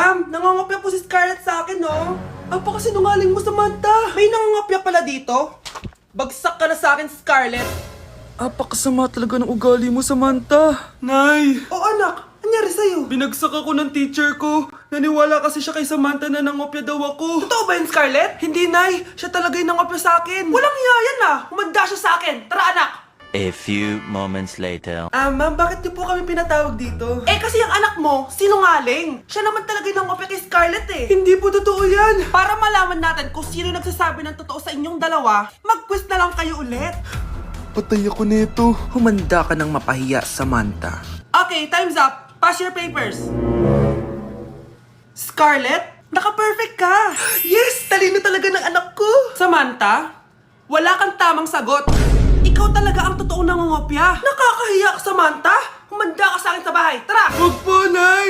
Ma'am, nangangopya po si Scarlett sa akin, no? Apakasinungaling mo, Samantha. May nangangopya pala dito? Bagsak ka na sa akin, Scarlett. Apakasama talaga ng ugali mo, Samantha. Nay! O anak, anyari sa'yo? Binagsak ako ng teacher ko. Naniwala kasi siya kay Samantha na nangopya daw ako. Totoo ba yun, Scarlett? Hindi, Nay. Siya talaga yung nangopya sa akin. Walang iya yan ah! Humanda siya sa akin! Tara, anak! A few moments later. Ma'am, bakit niyo po kami pinatawag dito? Eh kasi yung anak mo, sinungaling. Siya naman talaga yung nangopya kay Scarlett eh. Hindi po totoo yan. Para malaman natin kung sino nagsasabi ng totoo sa inyong dalawa, mag-quiz na lang kayo ulit. Patay ako nito. Humanda ka ng mapahiya, Samantha. Okay, time's up. Pass your papers. Scarlett, naka-perfect ka. Yes! Talino talaga ng anak ko. Samantha, wala kang tamang sagot. Ikaw talaga ang totoong nangungopya. Nakakahiya ka, Samantha. Humanda ka sa akin sa bahay. Tara! Huwag po, Nay.